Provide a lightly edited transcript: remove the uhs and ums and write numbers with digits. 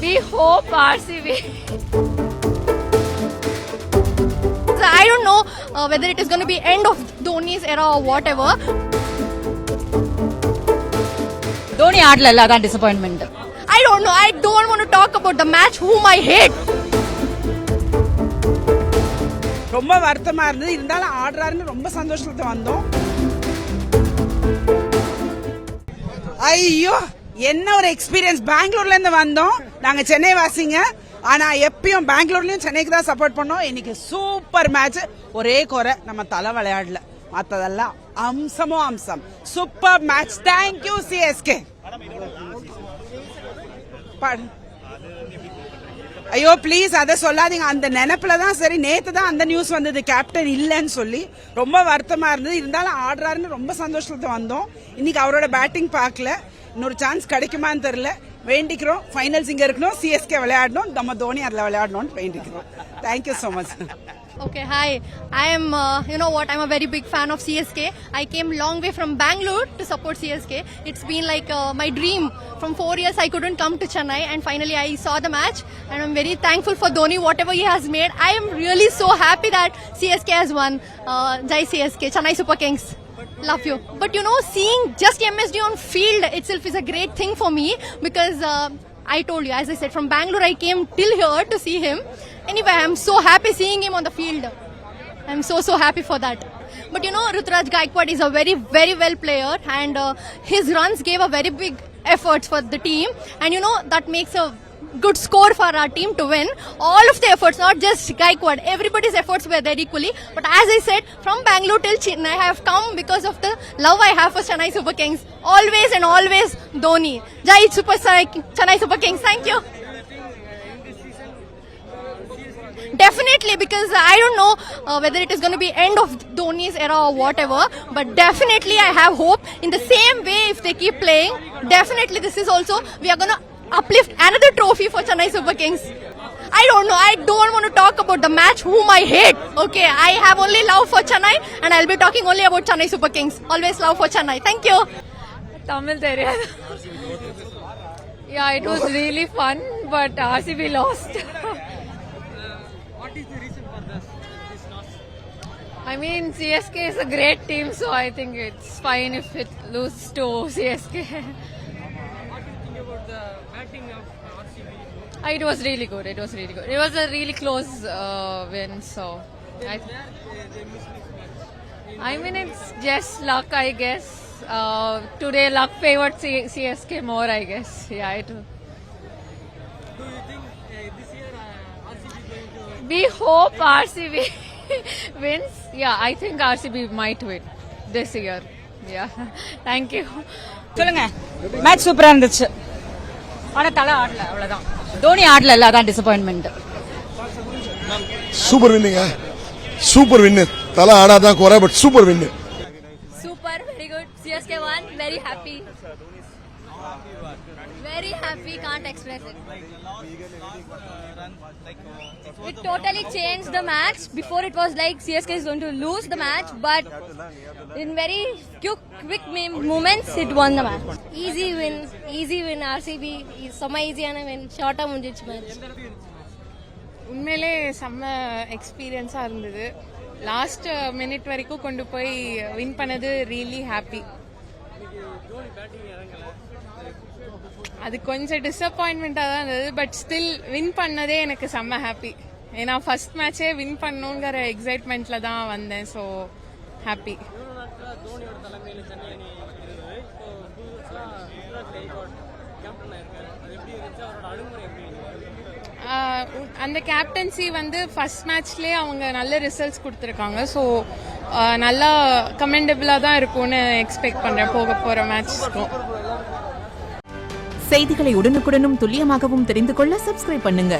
We hope RCB. I don't know whether it is going to be end of Dhoni's era or whatever. Dhoni aadla adha disappointment. I don't know. I don't want to talk about the match whom I hate. ரொம்ப வருத்தமா இருந்தது. இருந்தாலும் ஆடுறாருன்னு ரொம்ப சந்தோஷத்துல வந்தோம். ஐயோ என்ன ஒரு எக்ஸ்பீரியன்ஸ். பெங்களூர்ல இருந்து வந்தோம். நாங்க சென்னை வாசிங்க. ஆனா எப்பயும் பெங்களூர்லயும் சென்னைக்கு தான் சப்போர்ட் பண்ணோம். இன்னைக்கு சூப்பர் மேட்ச். ஒரே குறை நம்ம தலை விளையாடல, மத்ததெல்லாம் அம்சமோ அம்சம். Super match. Thank you CSK. ஐயோ ப்ளீஸ் அதை சொல்லாதீங்க. அந்த நினைப்புல தான். சரி நேத்து தான் அந்த நியூஸ் வந்தது கேப்டன் இல்லைன்னு சொல்லி. ரொம்ப வருத்தமா இருந்தது. இருந்தாலும் ஆடுறாருன்னு ரொம்ப சந்தோஷத்துல வந்தோம். இன்னைக்கு அவரோட பேட்டிங் பார்க்கல. இன்னொரு சான்ஸ் கிடைக்குமான்னு தெரியல. வேண்டிக்கிறோம் ஃபைனல்ஸ் இங்க இருக்கணும், சிஎஸ்கே விளையாடணும், நம்ம தோனி அதுல விளையாடணும்னு வேண்டிக்கிறோம். Thank you so much. Okay, hi. I am, you know what, I'm a very big fan of CSK. I came long way from Bangalore to support CSK. It's been like my dream. From 4 years I couldn't come to Chennai and finally I saw the match and I'm very thankful for Dhoni, whatever he has made. I am really so happy that CSK has won. Jai CSK, Chennai Super Kings. Love you. But you know, seeing just MSD on field itself is a great thing for me because I told you, as I said, from Bangalore I came till here to see him. Anyway, I'm so happy seeing him on the field. I'm so happy for that. But you know, Ruturaj Gaikwad is a very, very well player and his runs gave a very big effort for the team. And you know, that makes a good score for our team to win. All of the efforts, not just Gaikwad, everybody's efforts were there equally. But as I said, from Bangalore till Chennai, I have come because of the love I have for Chennai Super Kings. Always and always Dhoni. Jai Chennai Super Kings. Thank you. Definitely, because I don't know whether it is going to be end of Dhoni's era or whatever, but definitely I have hope. In the same way, if they keep playing, definitely this is also, we are going to uplift another trophy for Chennai Super Kings. I don't know. I don't want to talk about the match whom I hate. Okay, I have only love for Chennai and I'll be talking only about Chennai Super Kings. Always love for Chennai. Thank you. Tamil theriyadu. Yeah, it was really fun, but RCB lost. What is the reason for this loss? I mean, CSK is a great team, so I think it's fine if it loses to CSK. What do you think about the batting of RCB? It was really good. It was really good. It was a really close win, so They missed this match. I mean, it's just luck, I guess. Today, luck favored CSK more, I guess. Yeah, it. Do you think this year RCB is going to? We hope RCB wins. Yeah, I think RCB might win this year. Yeah, thank you. சொல்லுங்க. Match சூப்பரா இருந்துச்சு. ஆனா தலை ஆடல, அவ்வளவுதான். தோனி ஆடல அதான் disappointment. Super வின்னிங்க. Super வின்னு. தலை ஆடாதான் குறை, but super win. Super, very good. CSK won. Very happy. Very happy. Can't express it. It totally changed the match. Before it was like CSK is going to lose the match, but in very quick moments it won the match. Easy win. RCB is some easy and win. Short முடிஞ்சிச்சு match. உண்மையிலே செம்ம எக்ஸ்பீரியன்ஸாக இருந்தது. Last minute வரைக்கும் கொண்டு போய் win பண்ணது really happy. அது கொஞ்சம் டிசப்பாயின்மெண்ட்டாக தான் இருந்தது, பட் ஸ்டில் வின் பண்ணதே எனக்கு செம்ம ஹாப்பி. ஏன்னா ஃபர்ஸ்ட் மேட்சே வின் பண்ணணுங்கிற எக்ஸைட்மெண்ட்ல தான் வந்தேன். So happy. தோனியோட தலைமையில் சென்னை அணி இருந்தது. இப்போ 2 இயர்ஸாக கேப்டன் ஆயிருக்காரு. அது எப்படி இருந்துச்சு? அவரோட அணுகுமுறை எப்படி இருந்துச்சு? அந்த கேப்டன்சி வந்து ஃபர்ஸ்ட் மேட்ச்லேயே அவங்க நல்ல ரிசல்ட்ஸ் கொடுத்துருக்காங்க. ஸோ நல்லா கமெண்டபிளாக தான் இருக்கும்னு எக்ஸ்பெக்ட் பண்ணுறேன் போக போகிற மேட்ச்க்கும். செய்திகளை உடனுக்குடனும் துல்லியமாகவும் தெரிந்து கொள்ள சப்ஸ்கிரைப் பண்ணுங்க.